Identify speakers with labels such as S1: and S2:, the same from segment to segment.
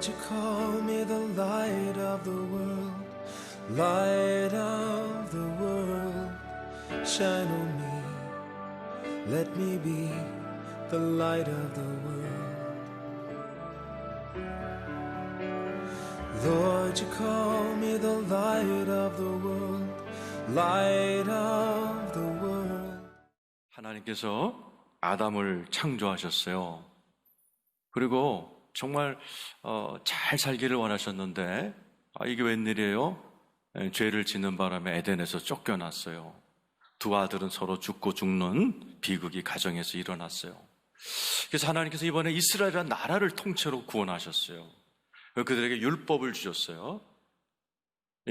S1: Lord, you call me the light of the world, light of the world. Shine on me, let me be the light of the world. Lord, you call me the light of the world, light of the world.
S2: 하나님께서 아담을 창조하셨어요. 그리고 정말 잘 살기를 원하셨는데 이게 웬일이에요? 죄를 짓는 바람에 에덴에서 쫓겨났어요. 두 아들은 서로 죽고 죽는 비극이 가정에서 일어났어요. 그래서 하나님께서 이번에 이스라엘이라는 나라를 통째로 구원하셨어요. 그들에게 율법을 주셨어요.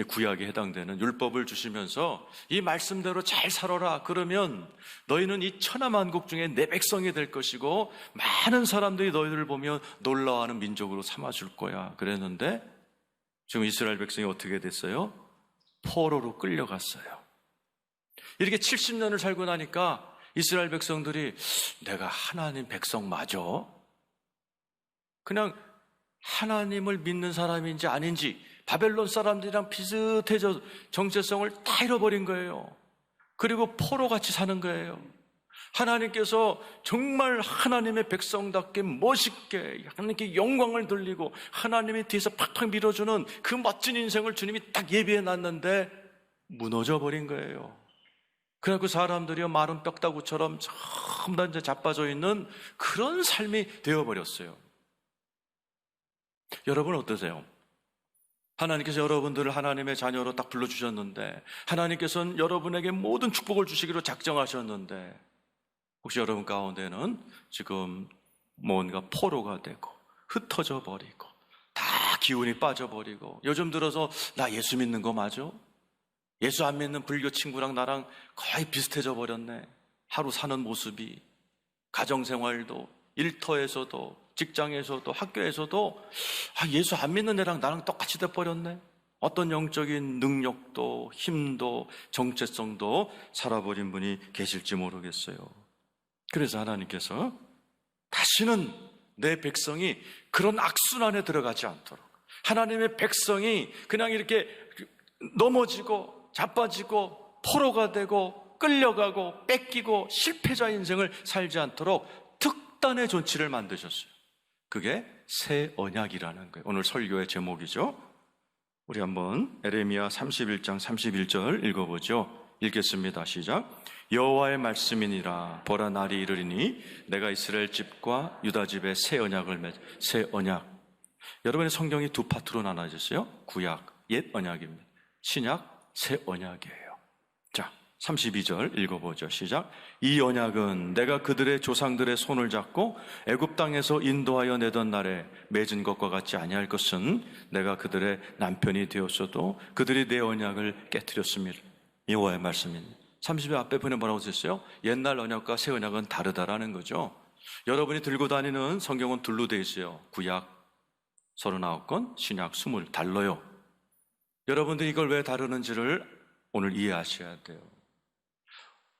S2: 구약에 해당되는 율법을 주시면서 이 말씀대로 잘 살아라. 그러면 너희는 이 천하만국 중에 내 백성이 될 것이고 많은 사람들이 너희들을 보면 놀라워하는 민족으로 삼아줄 거야. 그랬는데 지금 이스라엘 백성이 어떻게 됐어요? 포로로 끌려갔어요. 이렇게 70년을 살고 나니까 이스라엘 백성들이 내가 하나님 백성 맞아? 그냥 하나님을 믿는 사람인지 아닌지 바벨론 사람들이랑 비슷해져 정체성을 다 잃어버린 거예요. 그리고 포로같이 사는 거예요. 하나님께서 정말 하나님의 백성답게 멋있게 하나님께 영광을 돌리고 하나님의 뒤에서 팍팍 밀어주는 그 멋진 인생을 주님이 딱 예비해 놨는데 무너져 버린 거예요. 그래갖고 사람들이 마른 뼈다구처럼 전부 다 이제 자빠져 있는 그런 삶이 되어버렸어요. 여러분 어떠세요? 하나님께서 여러분들을 하나님의 자녀로 딱 불러주셨는데 하나님께서는 여러분에게 모든 축복을 주시기로 작정하셨는데 혹시 여러분 가운데는 지금 뭔가 포로가 되고 흩어져 버리고 다 기운이 빠져버리고 요즘 들어서 나 예수 믿는 거 맞아? 예수 안 믿는 불교 친구랑 나랑 거의 비슷해져 버렸네. 하루 사는 모습이 가정생활도 일터에서도 직장에서도 학교에서도 예수 안 믿는 애랑 나랑 똑같이 돼버렸네. 어떤 영적인 능력도 힘도 정체성도 살아버린 분이 계실지 모르겠어요. 그래서 하나님께서 다시는 내 백성이 그런 악순환에 들어가지 않도록 하나님의 백성이 그냥 이렇게 넘어지고 자빠지고 포로가 되고 끌려가고 뺏기고 실패자 인생을 살지 않도록 특단의 존치를 만드셨어요. 그게 새 언약이라는 거예요. 오늘 설교의 제목이죠. 우리 한번 에레미야 31장 31절 읽어보죠. 읽겠습니다. 시작. 여호와의 말씀이니라. 보라 날이 이르리니 내가 이스라엘 집과 유다 집에 새 언약을 새 언약. 여러분의 성경이 두 파트로 나눠졌어요. 구약, 옛 언약입니다. 신약, 새 언약이에요. 자, 32절 읽어보죠. 시작. 이 언약은 내가 그들의 조상들의 손을 잡고 애굽 땅에서 인도하여 내던 날에 맺은 것과 같지 아니할 것은 내가 그들의 남편이 되었어도 그들이 내 언약을 깨뜨렸습니다. 여호와의 말씀입니다. 30절 앞에 보면 뭐라고 썼어요? 옛날 언약과 새 언약은 다르다라는 거죠. 여러분이 들고 다니는 성경은 둘로 되어 있어요. 구약 39권, 신약 20 달라요. 여러분들이 이걸 왜 다루는지를 오늘 이해하셔야 돼요.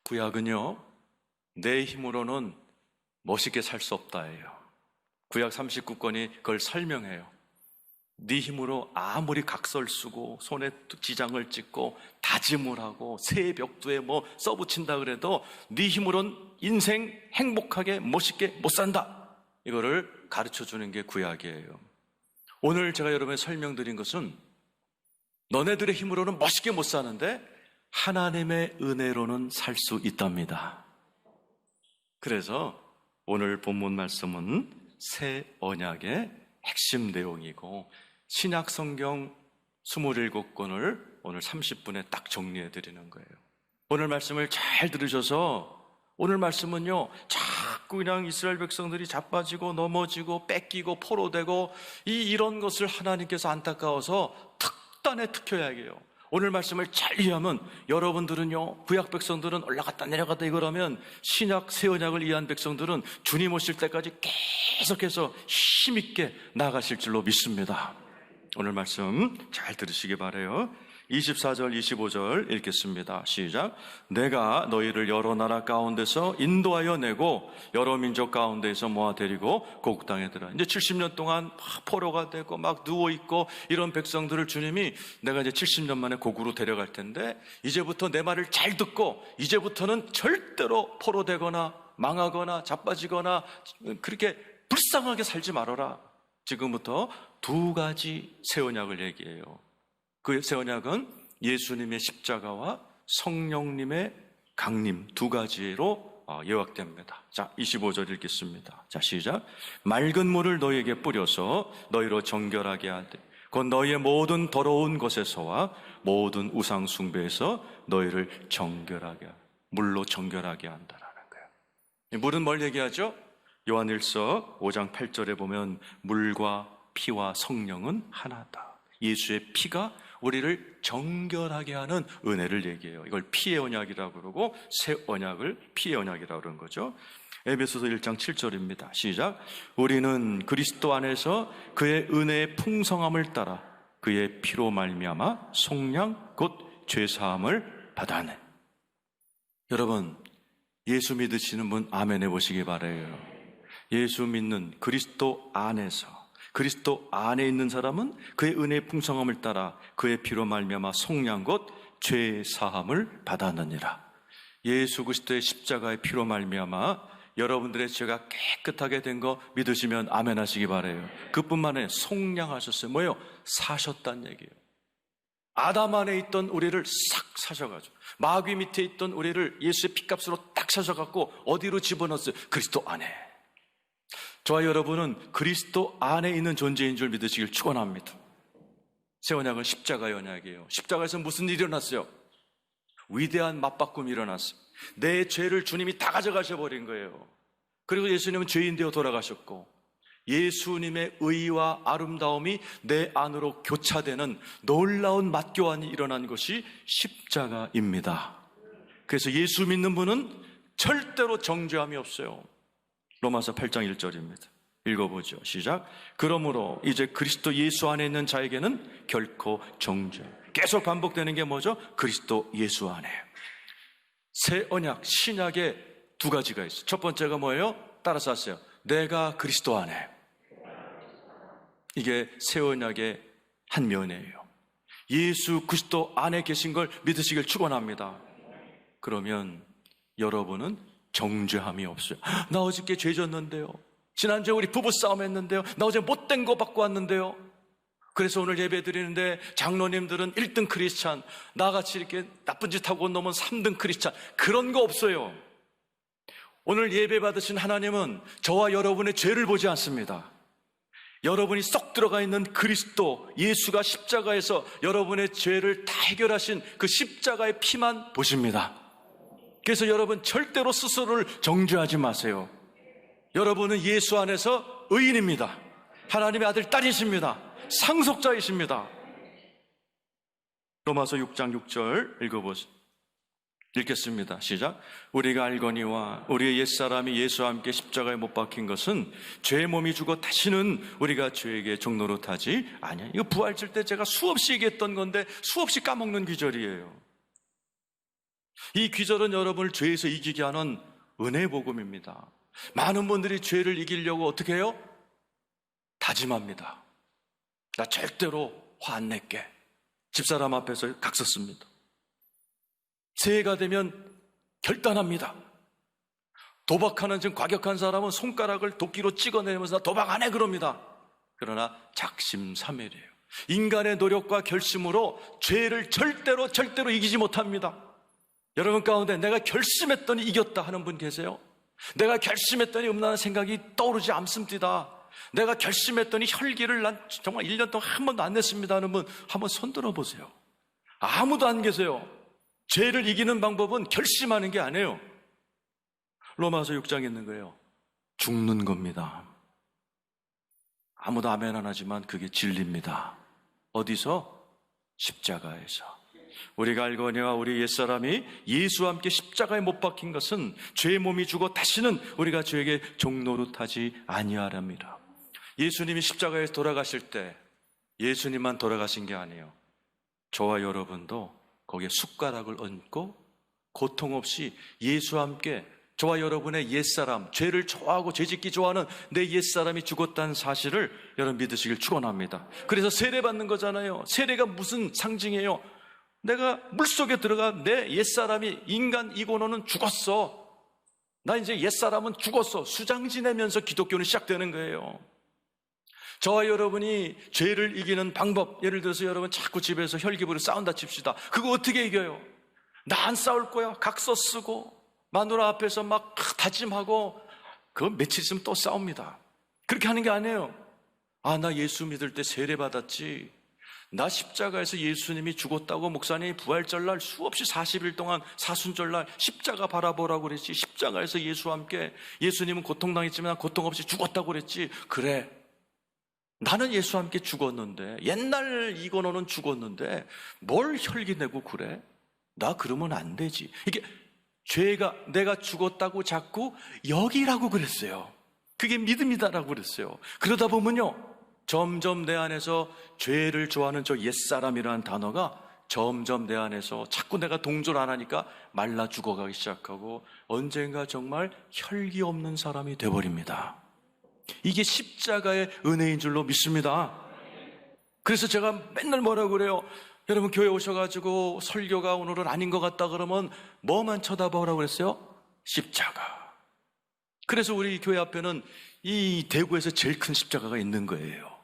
S2: 구약은요, 내 힘으로는 멋있게 살 수 없다예요. 구약 39권이 그걸 설명해요. 네 힘으로 아무리 각설 쓰고 손에 지장을 찍고 다짐을 하고 새 벽두에 뭐 써붙인다 그래도 네 힘으로는 인생 행복하게 멋있게 못 산다. 이거를 가르쳐주는 게 구약이에요. 오늘 제가 여러분에 설명드린 것은 너네들의 힘으로는 멋있게 못 사는데 하나님의 은혜로는 살 수 있답니다. 그래서 오늘 본문 말씀은 새 언약의 핵심 내용이고 신약 성경 27권을 오늘 30분에 딱 정리해 드리는 거예요. 오늘 말씀을 잘 들으셔서 오늘 말씀은요 자꾸 그냥 이스라엘 백성들이 자빠지고 넘어지고 뺏기고 포로되고 이런 것을 하나님께서 안타까워서 특단의 특효약이에요. 오늘 말씀을 잘 이해하면 여러분들은요 구약 백성들은 올라갔다 내려갔다 이거라면 신약 새 언약을 이해한 백성들은 주님 오실 때까지 계속해서 힘있게 나아가실 줄로 믿습니다. 오늘 말씀 잘 들으시기 바라요. 24절, 25절 읽겠습니다. 시작. 내가 너희를 여러 나라 가운데서 인도하여 내고 여러 민족 가운데에서 모아 데리고 고국 땅에 들어. 이제 70년 동안 막 포로가 되고 막 누워있고 이런 백성들을 주님이 내가 이제 70년 만에 고국으로 데려갈 텐데 이제부터 내 말을 잘 듣고 이제부터는 절대로 포로되거나 망하거나 자빠지거나 그렇게 불쌍하게 살지 말아라. 지금부터 두 가지 새 언약을 얘기해요. 그 새 언약은 예수님의 십자가와 성령님의 강림 두 가지로 요약됩니다. 자, 25절 읽겠습니다. 자, 시작. 맑은 물을 너희에게 뿌려서 너희로 정결하게 하되 곧 너희의 모든 더러운 것에서와 모든 우상 숭배에서 너희를 정결하게 물로 정결하게 한다라는 거예요. 물은 뭘 얘기하죠? 요한일서 5장 8절에 보면 물과 피와 성령은 하나다. 예수의 피가 우리를 정결하게 하는 은혜를 얘기해요. 이걸 피의 언약이라고 그러고 새 언약을 피의 언약이라고 그러는 거죠. 에베소서 1장 7절입니다. 시작. 우리는 그리스도 안에서 그의 은혜의 풍성함을 따라 그의 피로 말미암아 속량 곧 죄사함을 받아내. 여러분, 예수 믿으시는 분 아멘 해보시기 바라요. 예수 믿는 그리스도 안에서 그리스도 안에 있는 사람은 그의 은혜의 풍성함을 따라 그의 피로 말미암아 속량 곧 죄 사함을 받았느니라. 예수 그리스도의 십자가의 피로 말미암아 여러분들의 죄가 깨끗하게 된 거 믿으시면 아멘 하시기 바라요. 그뿐만 아니라 속량하셨어요. 뭐예요? 사셨다는 얘기예요. 아담 안에 있던 우리를 싹 사셔가지고 마귀 밑에 있던 우리를 예수의 피값으로 딱 사셔갖고 어디로 집어넣었어요? 그리스도 안에. 저와 여러분은 그리스도 안에 있는 존재인 줄 믿으시길 축원합니다. 새 언약은 십자가의 언약이에요. 십자가에서 무슨 일이 일어났어요? 위대한 맞바꿈이 일어났어요. 내 죄를 주님이 다 가져가셔 버린 거예요. 그리고 예수님은 죄인 되어 돌아가셨고 예수님의 의와 아름다움이 내 안으로 교차되는 놀라운 맞교환이 일어난 것이 십자가입니다. 그래서 예수 믿는 분은 절대로 정죄함이 없어요. 로마서 8장 1절입니다. 읽어보죠. 시작. 그러므로 이제 그리스도 예수 안에 있는 자에게는 결코 정죄. 계속 반복되는 게 뭐죠? 그리스도 예수 안에. 새 언약, 신약에 두 가지가 있어요. 첫 번째가 뭐예요? 따라서 하세요. 내가 그리스도 안에. 이게 새 언약의 한 면이에요. 예수 그리스도 안에 계신 걸 믿으시길 축원합니다. 그러면 여러분은 정죄함이 없어요. 나 어저께 죄 졌는데요. 지난주에 우리 부부싸움 했는데요. 나 어제 못된 거 받고 왔는데요. 그래서 오늘 예배 드리는데 장로님들은 1등 크리스찬, 나같이 이렇게 나쁜 짓 하고 온 놈은 3등 크리스찬. 그런 거 없어요. 오늘 예배 받으신 하나님은 저와 여러분의 죄를 보지 않습니다. 여러분이 쏙 들어가 있는 그리스도 예수가 십자가에서 여러분의 죄를 다 해결하신 그 십자가의 피만 보십니다. 그래서 여러분 절대로 스스로를 정죄하지 마세요. 여러분은 예수 안에서 의인입니다. 하나님의 아들 딸이십니다. 상속자이십니다. 로마서 6장 6절 읽어보세요. 읽겠습니다. 시작. 우리가 알거니와 우리의 옛사람이 예수와 함께 십자가에 못 박힌 것은 죄의 몸이 죽어 다시는 우리가 죄에게 종노릇 하지 아니야. 이거 부활절 때 제가 수없이 얘기했던 건데 수없이 까먹는 귀절이에요. 이 귀절은 여러분을 죄에서 이기게 하는 은혜의 복음입니다. 많은 분들이 죄를 이기려고 어떻게 해요? 다짐합니다. 나 절대로 화 안 낼게. 집사람 앞에서 각섰습니다. 새해가 되면 결단합니다. 도박하는 지금 과격한 사람은 손가락을 도끼로 찍어내면서 나 도박 안 해 그럽니다. 그러나 작심삼일이에요. 인간의 노력과 결심으로 죄를 절대로 이기지 못합니다. 여러분 가운데 내가 결심했더니 이겼다 하는 분 계세요? 내가 결심했더니 음란한 생각이 떠오르지 않습니다. 내가 결심했더니 혈기를 난 정말 1년 동안 한 번도 안 냈습니다 하는 분 한번 손 들어보세요. 아무도 안 계세요. 죄를 이기는 방법은 결심하는 게 아니에요. 로마서 6장에 있는 거예요. 죽는 겁니다. 아무도 아멘 안 하지만 그게 진리입니다. 어디서? 십자가에서. 우리가 알거니와 우리 옛사람이 예수와 함께 십자가에 못 박힌 것은 죄의 몸이 죽어 다시는 우리가 죄에게 종노릇하지 아니하랍니다. 예수님이 십자가에서 돌아가실 때 예수님만 돌아가신 게 아니에요. 저와 여러분도 거기에 숟가락을 얹고 고통 없이 예수와 함께 저와 여러분의 옛사람, 죄를 좋아하고 죄짓기 좋아하는 내 옛사람이 죽었다는 사실을 여러분 믿으시길 축원합니다. 그래서 세례받는 거잖아요. 세례가 무슨 상징이에요? 내가 물속에 들어가 내 옛사람이 인간 이고노는 죽었어. 나 이제 옛사람은 죽었어. 수장 지내면서 기독교는 시작되는 거예요. 저와 여러분이 죄를 이기는 방법, 예를 들어서 여러분 자꾸 집에서 혈기부를 싸운다 칩시다. 그거 어떻게 이겨요? 나 안 싸울 거야. 각서 쓰고 마누라 앞에서 막 다짐하고 그거 며칠 있으면 또 싸웁니다. 그렇게 하는 게 아니에요. 나 예수 믿을 때 세례 받았지. 나 십자가에서 예수님이 죽었다고 목사님이 부활절날 수없이 40일 동안 사순절날 십자가 바라보라고 그랬지. 십자가에서 예수와 함께 예수님은 고통당했지만 고통 없이 죽었다고 그랬지. 그래, 나는 예수와 함께 죽었는데, 옛날 이건호는 죽었는데 뭘 혈기내고 그래? 나 그러면 안 되지. 이게 죄가 내가 죽었다고 자꾸 여기라고 그랬어요. 그게 믿음이다라고 그랬어요. 그러다 보면요, 점점 내 안에서 죄를 좋아하는 저 옛사람이라는 단어가 점점 내 안에서 자꾸 내가 동조를 안 하니까 말라 죽어가기 시작하고 언젠가 정말 혈기 없는 사람이 돼버립니다. 이게 십자가의 은혜인 줄로 믿습니다. 그래서 제가 맨날 뭐라고 그래요? 여러분 교회 오셔가지고 설교가 오늘은 아닌 것 같다 그러면 뭐만 쳐다보라고 그랬어요? 십자가. 그래서 우리 교회 앞에는 이 대구에서 제일 큰 십자가가 있는 거예요.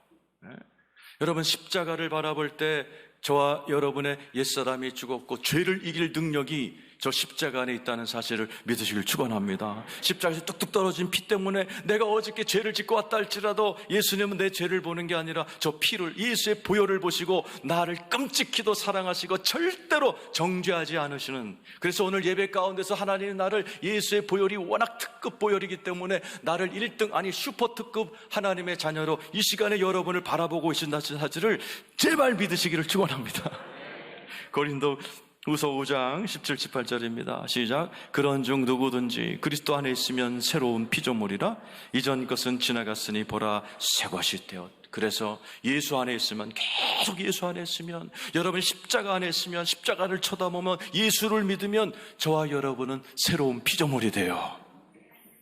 S2: 여러분 십자가를 바라볼 때 저와 여러분의 옛사람이 죽었고 죄를 이길 능력이 저 십자가 안에 있다는 사실을 믿으시길 축원합니다. 십자가에서 뚝뚝 떨어진 피 때문에 내가 어저께 죄를 짓고 왔다 할지라도 예수님은 내 죄를 보는 게 아니라 저 피를, 예수의 보혈을 보시고 나를 끔찍히도 사랑하시고 절대로 정죄하지 않으시는, 그래서 오늘 예배 가운데서 하나님이 나를, 예수의 보혈이 워낙 특급 보혈이기 때문에 나를 1등 아니 슈퍼 특급 하나님의 자녀로 이 시간에 여러분을 바라보고 계신다는 사실을 제발 믿으시기를 축원합니다. 고린도 후서 5장 17, 18절입니다. 시작. 그런즉 누구든지 그리스도 안에 있으면 새로운 피조물이라 이전 것은 지나갔으니 보라 새 것이 되었. 그래서 예수 안에 있으면, 계속 예수 안에 있으면, 여러분 십자가 안에 있으면, 십자가를 쳐다보면, 예수를 믿으면 저와 여러분은 새로운 피조물이 돼요.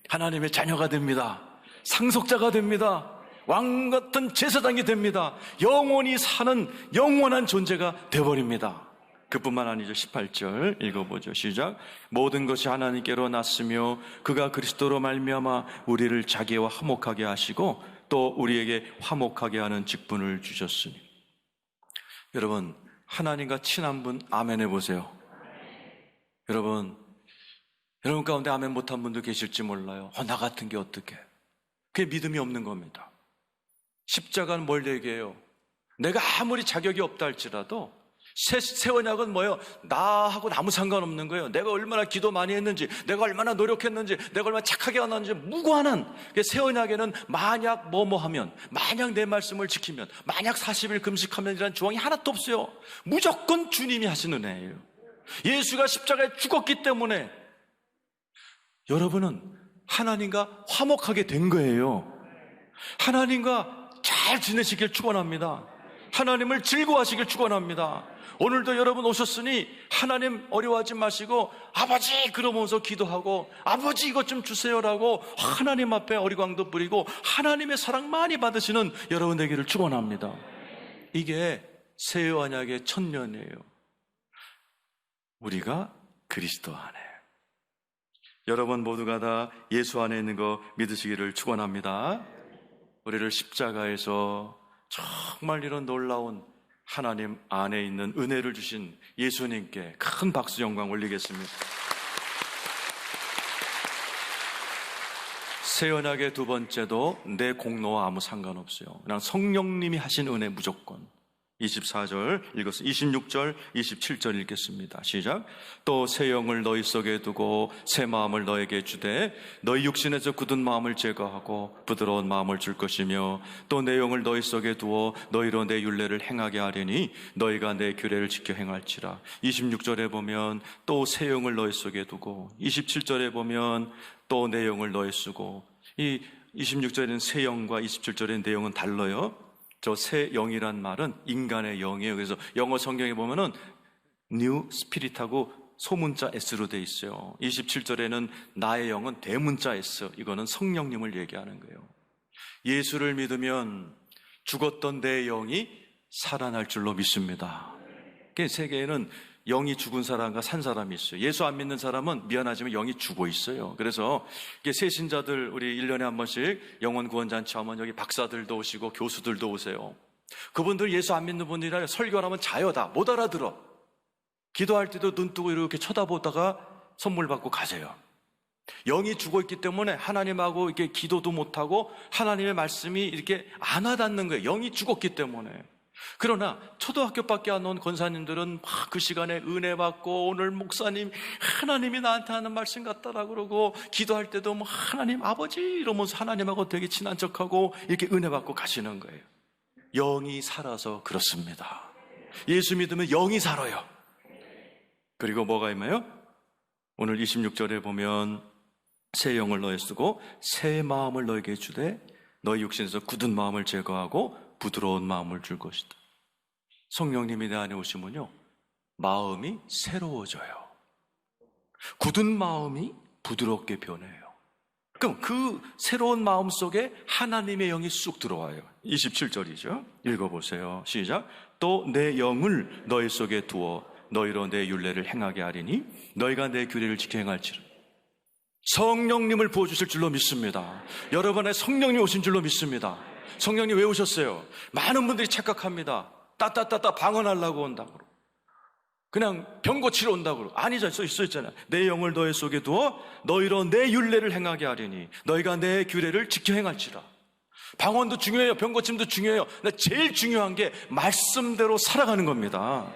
S2: 하나님의 자녀가 됩니다. 상속자가 됩니다. 왕 같은 제사장이 됩니다. 영원히 사는 영원한 존재가 되어버립니다. 그뿐만 아니죠. 18절 읽어보죠. 시작. 모든 것이 하나님께로 났으며 그가 그리스도로 말미암아 우리를 자기와 화목하게 하시고 또 우리에게 화목하게 하는 직분을 주셨으니. 여러분 하나님과 친한 분 아멘 해보세요. 여러분 가운데 아멘 못한 분도 계실지 몰라요. 나 같은 게 어떻게? 그게 믿음이 없는 겁니다. 십자가는 뭘 얘기해요? 내가 아무리 자격이 없다 할지라도 새 언약은 뭐예요? 나하고 아무 상관없는 거예요. 내가 얼마나 기도 많이 했는지, 내가 얼마나 노력했는지, 내가 얼마나 착하게 하는지 무관한 새 언약에는 만약 뭐뭐 하면, 만약 내 말씀을 지키면, 만약 40일 금식하면 이라는 조항이 하나도 없어요. 무조건 주님이 하시는 은혜예요. 예수가 십자가에 죽었기 때문에 여러분은 하나님과 화목하게 된 거예요. 하나님과 잘 지내시길 축원합니다. 하나님을 즐거워하시길 축원합니다. 오늘도 여러분 오셨으니 하나님 어려워하지 마시고 아버지 그러면서 기도하고 아버지 이것 좀 주세요라고 하나님 앞에 어리광도 뿌리고 하나님의 사랑 많이 받으시는 여러분 되기를 축원합니다. 이게 새 언약의 천년이에요. 우리가 그리스도 안에, 여러분 모두가 다 예수 안에 있는 거 믿으시기를 축원합니다. 우리를 십자가에서 정말 이런 놀라운 하나님 안에 있는 은혜를 주신 예수님께 큰 박수 영광 올리겠습니다. 새 언약의 두 번째도 내 공로와 아무 상관없어요. 그냥 성령님이 하신 은혜 무조건. 24절 읽었어요. 26절, 27절 읽겠습니다. 시작. 또 새 영을 너희 속에 두고 새 마음을 너에게 주되 너희 육신에서 굳은 마음을 제거하고 부드러운 마음을 줄 것이며 또 내 영을 너희 속에 두어 너희로 내 율례를 행하게 하리니 너희가 내 규례를 지켜 행할지라. 26절에 보면 또 새 영을 너희 속에 두고, 27절에 보면 또 내 영을 너희 쓰고. 이 26절에는 새 영과 27절의 내용은 달라요. 저 새 영이란 말은 인간의 영이에요. 그래서 영어 성경에 보면은 New Spirit하고 소문자 S로 돼 있어요. 27절에는 나의 영은 대문자 S, 이거는 성령님을 얘기하는 거예요. 예수를 믿으면 죽었던 내 영이 살아날 줄로 믿습니다. 세계에는 영이 죽은 사람과 산 사람이 있어요. 예수 안 믿는 사람은 미안하지만 영이 죽어 있어요. 그래서 새신자들 우리 1년에 한 번씩 영혼 구원잔치 하면 여기 박사들도 오시고 교수들도 오세요. 그분들 예수 안 믿는 분들이라 설교를 하면 자요. 다 못 알아들어. 기도할 때도 눈 뜨고 이렇게 쳐다보다가 선물 받고 가세요. 영이 죽어 있기 때문에 하나님하고 이렇게 기도도 못하고 하나님의 말씀이 이렇게 안 와닿는 거예요. 영이 죽었기 때문에. 그러나 초등학교밖에 안 온 권사님들은 막 그 시간에 은혜 받고 오늘 목사님 하나님이 나한테 하는 말씀 같다라고 그러고 기도할 때도 뭐 하나님 아버지 이러면서 하나님하고 되게 친한 척하고 이렇게 은혜 받고 가시는 거예요. 영이 살아서 그렇습니다. 예수 믿으면 영이 살아요. 그리고 뭐가 있나요? 오늘 26절에 보면 새 영을 너에 쓰고 새 마음을 너에게 주되 너희 육신에서 굳은 마음을 제거하고 부드러운 마음을 줄 것이다. 성령님이 내 안에 오시면요, 마음이 새로워져요. 굳은 마음이 부드럽게 변해요. 그럼 그 새로운 마음 속에 하나님의 영이 쑥 들어와요. 27절이죠. 읽어보세요. 시작. 또 내 영을 너희 속에 두어 너희로 내 율례를 행하게 하리니 너희가 내 규례를 지켜 행할지라. 성령님을 부어주실 줄로 믿습니다. 여러분의 성령님 오신 줄로 믿습니다. 성령님 왜 오셨어요? 많은 분들이 착각합니다. 따따따따 방언하려고 온다고, 그냥 병 고치러 온다고. 아니죠. 써있잖아요. 내 영을 너희 속에 두어 너희로 내 율례를 행하게 하리니 너희가 내 규례를 지켜 행할지라. 방언도 중요해요. 병 고침도 중요해요. 근데 제일 중요한 게 말씀대로 살아가는 겁니다.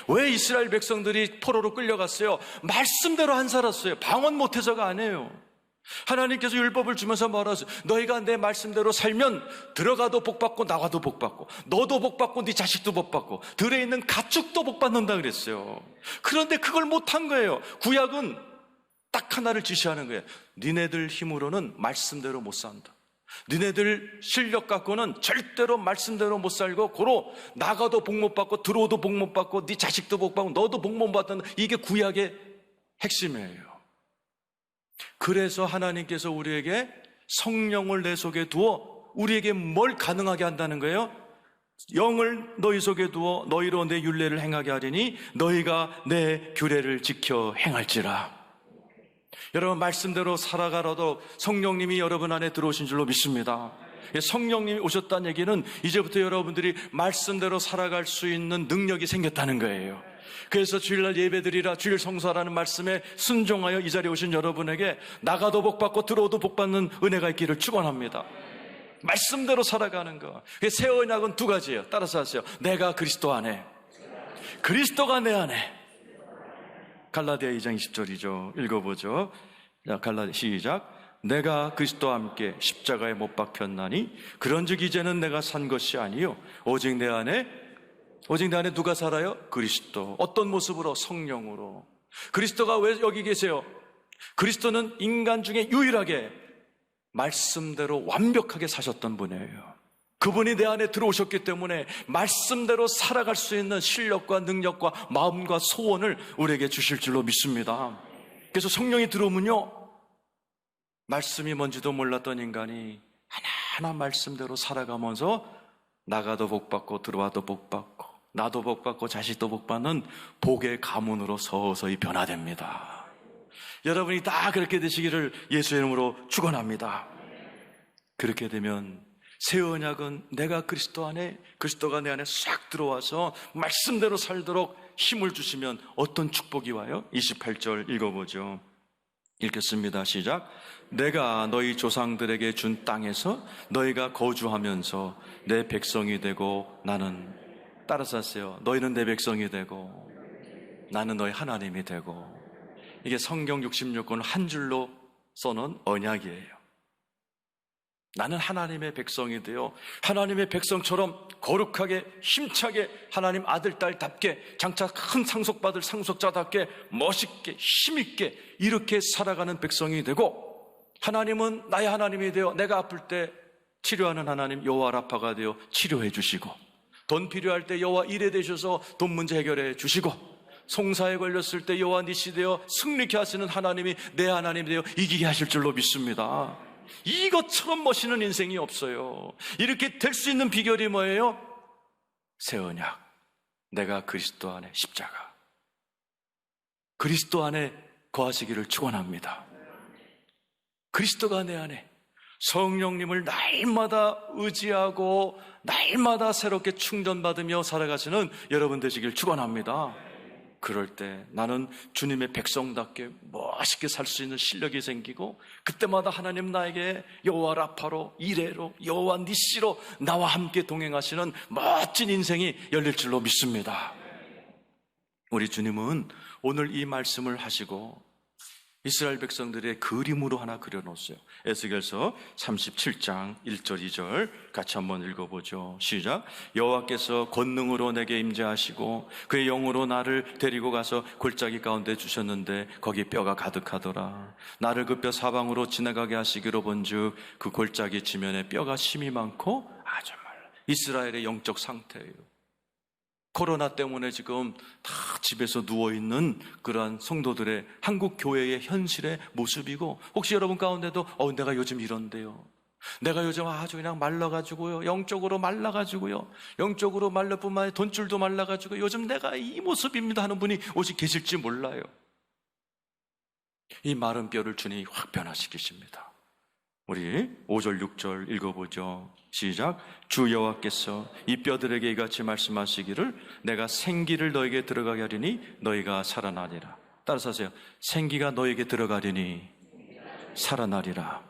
S2: 왜 이스라엘 백성들이 포로로 끌려갔어요? 말씀대로 안 살았어요. 방언 못해서가 아니에요. 하나님께서 율법을 주면서 말하세요. 너희가 내 말씀대로 살면 들어가도 복받고 나가도 복받고 너도 복받고 네 자식도 복받고 들에 있는 가축도 복받는다 그랬어요. 그런데 그걸 못한 거예요. 구약은 딱 하나를 지시하는 거예요. 니네들 힘으로는 말씀대로 못 산다. 니네들 실력 갖고는 절대로 말씀대로 못 살고 고로 나가도 복 못 받고 들어오도 복 못 받고 네 자식도 복 받고 너도 복 못 받는, 이게 구약의 핵심이에요. 그래서 하나님께서 우리에게 성령을 내 속에 두어 우리에게 뭘 가능하게 한다는 거예요? 영을 너희 속에 두어 너희로 내 율례를 행하게 하리니 너희가 내 규례를 지켜 행할지라. 여러분 말씀대로 살아가라도 성령님이 여러분 안에 들어오신 줄로 믿습니다. 성령님이 오셨다는 얘기는 이제부터 여러분들이 말씀대로 살아갈 수 있는 능력이 생겼다는 거예요. 그래서 주일날 예배드리라, 주일 성수하라는 말씀에 순종하여 이 자리에 오신 여러분에게 나가도 복받고 들어오도 복받는 은혜가 있기를 축원합니다. 말씀대로 살아가는 거. 새 언약은 두 가지예요. 따라서 하세요. 내가 그리스도 안에, 그리스도가 내 안에. 갈라디아 2장 20절이죠. 읽어보죠. 자, 갈라디아 시작. 내가 그리스도와 함께 십자가에 못 박혔나니 그런즉 이제는 내가 산 것이 아니요 오직 내 안에 누가 살아요? 그리스도. 어떤 모습으로? 성령으로. 그리스도가 왜 여기 계세요? 그리스도는 인간 중에 유일하게 말씀대로 완벽하게 사셨던 분이에요. 그분이 내 안에 들어오셨기 때문에 말씀대로 살아갈 수 있는 실력과 능력과 마음과 소원을 우리에게 주실 줄로 믿습니다. 그래서 성령이 들어오면요, 말씀이 뭔지도 몰랐던 인간이 하나하나 말씀대로 살아가면서 나가도 복받고 들어와도 복받고 나도 복받고 자식도 복받는 복의 가문으로 서서히 변화됩니다. 여러분이 다 그렇게 되시기를 예수의 이름으로 축원합니다. 그렇게 되면 새 언약은 내가 그리스도 안에, 그리스도가 내 안에 싹 들어와서 말씀대로 살도록 힘을 주시면 어떤 축복이 와요? 28절 읽어보죠. 읽겠습니다. 시작. 내가 너희 조상들에게 준 땅에서 너희가 거주하면서 내 백성이 되고 나는, 따라서 하세요. 너희는 내 백성이 되고 나는 너희 하나님이 되고. 이게 성경 66권 한 줄로 써놓은 언약이에요. 나는 하나님의 백성이 되어 하나님의 백성처럼 거룩하게 힘차게 하나님 아들 딸답게 장차 큰 상속받을 상속자답게 멋있게 힘있게 이렇게 살아가는 백성이 되고, 하나님은 나의 하나님이 되어 내가 아플 때 치료하는 하나님 여호와 라파가 되어 치료해 주시고, 돈 필요할 때 여호와 일에 되셔서 돈 문제 해결해 주시고, 송사에 걸렸을 때 여호와 니시 되어 승리케 하시는 하나님이 내 하나님 되어 이기게 하실 줄로 믿습니다. 이것처럼 멋있는 인생이 없어요. 이렇게 될 수 있는 비결이 뭐예요? 새 언약, 내가 그리스도 안에 십자가, 그리스도 안에 거하시기를 축원합니다. 그리스도가 내 안에, 성령님을 날마다 의지하고 날마다 새롭게 충전받으며 살아가시는 여러분 되시길 축원합니다. 그럴 때 나는 주님의 백성답게 멋있게 살 수 있는 실력이 생기고, 그때마다 하나님 나에게 여호와 라파로, 이레로, 여호와 니시로 나와 함께 동행하시는 멋진 인생이 열릴 줄로 믿습니다. 우리 주님은 오늘 이 말씀을 하시고 이스라엘 백성들의 그림으로 하나 그려놓았어요. 에스겔서 37장 1절 2절 같이 한번 읽어보죠. 시작. 여호와께서 권능으로 내게 임재하시고 그의 영으로 나를 데리고 가서 골짜기 가운데 주셨는데 거기 뼈가 가득하더라. 나를 그 뼈 사방으로 지나가게 하시기로 본즉 그 골짜기 지면에 뼈가 심이 많고 아주 말라. 이스라엘의 영적 상태예요. 코로나 때문에 지금 다 집에서 누워있는 그러한 성도들의 한국 교회의 현실의 모습이고, 혹시 여러분 가운데도 내가 요즘 이런데요, 내가 요즘 아주 그냥 말라가지고요, 영적으로 말라가지고요, 영적으로 말릴 뿐만 아니라 돈줄도 말라가지고 요즘 내가 이 모습입니다 하는 분이 혹시 계실지 몰라요. 이 마른 뼈를 주님이 확 변화시키십니다. 우리 5절 6절 읽어보죠. 시작. 주 여호와께서 이 뼈들에게 이같이 말씀하시기를 내가 생기를 너에게 들어가게 하리니 너희가 살아나리라. 따라서 하세요. 생기가 너에게 들어가리니 살아나리라.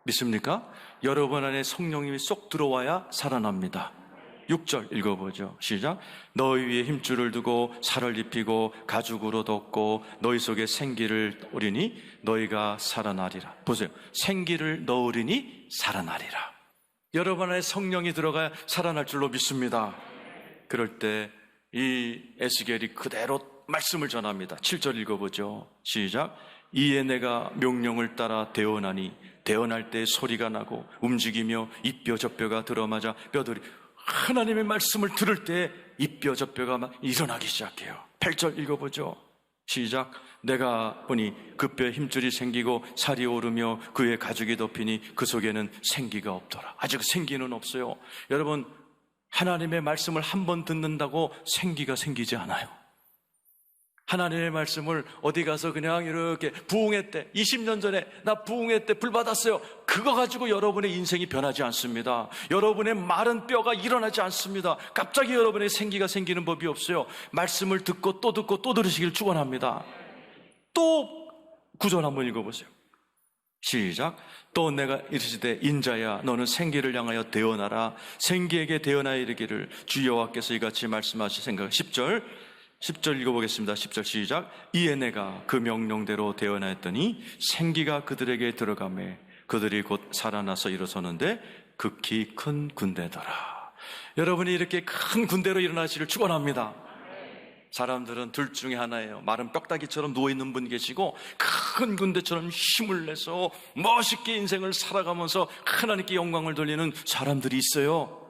S2: 믿습니까? 여러분 안에 성령님이 쏙 들어와야 살아납니다. 6절 읽어보죠. 시작. 너희 위에 힘줄을 두고 살을 입히고 가죽으로 덮고 너희 속에 생기를 넣으리니 너희가 살아나리라. 보세요. 생기를 넣으리니 살아나리라. 여러분 안에 성령이 들어가야 살아날 줄로 믿습니다. 그럴 때 이 에스겔이 그대로 말씀을 전합니다. 7절 읽어보죠. 시작. 이에 내가 명령을 따라 대언하니 대언할 때 소리가 나고 움직이며 이 뼈 저 뼈가 들어맞아 뼈들이, 하나님의 말씀을 들을 때 이 뼈 저 뼈가 막 일어나기 시작해요. 8절 읽어보죠. 시작. 내가 보니 그 뼈에 힘줄이 생기고 살이 오르며 그의 가죽이 덮이니 그 속에는 생기가 없더라. 아직 생기는 없어요. 여러분, 하나님의 말씀을 한 번 듣는다고 생기가 생기지 않아요. 하나님의 말씀을 어디 가서 그냥 이렇게 부흥회 때 20년 전에 나 부흥회 때 불 받았어요, 그거 가지고 여러분의 인생이 변하지 않습니다. 여러분의 마른 뼈가 일어나지 않습니다. 갑자기 여러분의 생기가 생기는 법이 없어요. 말씀을 듣고 또 듣고 또 들으시길 축원합니다. 또 구절 한번 읽어보세요. 시작. 또 내가 이르시되 인자야 너는 생기를 향하여 대언하라. 생기에게 대언하여 이르기를 주 여호와께서 이같이 말씀하실 생각. 10절 읽어보겠습니다. 10절 시작. 이에 내가 그 명령대로 대언하였더니 생기가 그들에게 들어가매 그들이 곧 살아나서 일어서는데 극히 큰 군대더라. 여러분이 이렇게 큰 군대로 일어나시기를 축원합니다. 사람들은 둘 중에 하나예요. 마른 뼈다귀처럼 누워있는 분 계시고 큰 군대처럼 힘을 내서 멋있게 인생을 살아가면서 하나님께 영광을 돌리는 사람들이 있어요.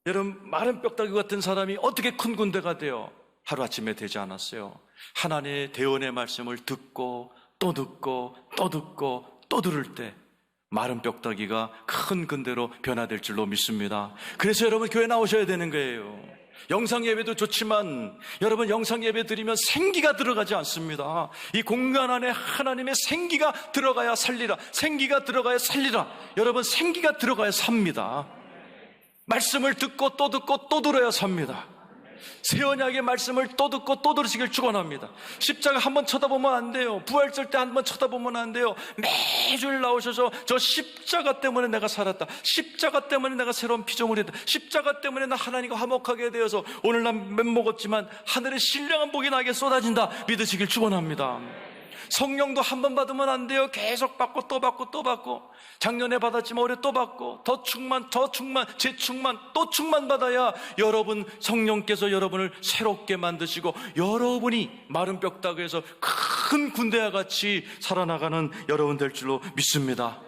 S2: 여러분, 마른 뼈다귀 같은 사람이 어떻게 큰 군대가 돼요? 하루아침에 되지 않았어요. 하나님의 대언의 말씀을 듣고 또 듣고 또 듣고 또 들을 때 마른 뼈다귀가 큰 군대로 변화될 줄로 믿습니다. 그래서 여러분 교회 나오셔야 되는 거예요. 영상 예배도 좋지만 여러분 영상 예배 드리면 생기가 들어가지 않습니다. 이 공간 안에 하나님의 생기가 들어가야 살리라. 생기가 들어가야 살리라. 여러분 생기가 들어가야 삽니다. 말씀을 듣고 또 들어야 삽니다. 새 언약의 말씀을 또 듣고 또 들으시길 축원합니다. 십자가 한번 쳐다보면 안 돼요. 부활절 때 한번 쳐다보면 안 돼요. 매주일 나오셔서 저 십자가 때문에 내가 살았다, 십자가 때문에 내가 새로운 피조물이 됐다, 십자가 때문에 나 하나님과 화목하게 되어서 오늘 난 맴먹었지만 하늘의 신령한 복이 나에게 쏟아진다 믿으시길 축원합니다. 성령도 한 번 받으면 안 돼요. 계속 받고 또 받고 또 받고. 작년에 받았지만 올해 또 받고 더 충만 재충만 또 충만 받아야 여러분 성령께서 여러분을 새롭게 만드시고 여러분이 마른 뼈다귀에서 큰 군대와 같이 살아나가는 여러분 될 줄로 믿습니다.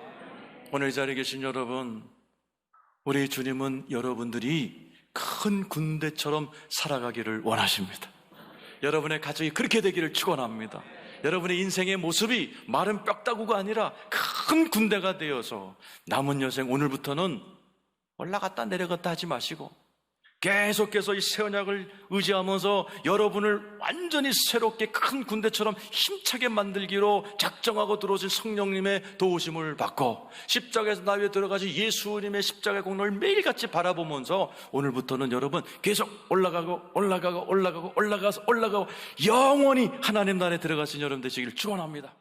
S2: 오늘 이 자리에 계신 여러분, 우리 주님은 여러분들이 큰 군대처럼 살아가기를 원하십니다. 여러분의 가정이 그렇게 되기를 축원합니다. 여러분의 인생의 모습이 마른 뼈다구가 아니라 큰 군대가 되어서 남은 여생 오늘부터는 올라갔다 내려갔다 하지 마시고 계속해서 이 새 언약을 의지하면서 여러분을 완전히 새롭게 큰 군대처럼 힘차게 만들기로 작정하고 들어오신 성령님의 도우심을 받고 십자가에서 나위에 들어가신 예수님의 십자가의 공로를 매일같이 바라보면서 오늘부터는 여러분 계속 올라가고 영원히 하나님 나라에 들어가신 여러분 되시기를 축원합니다.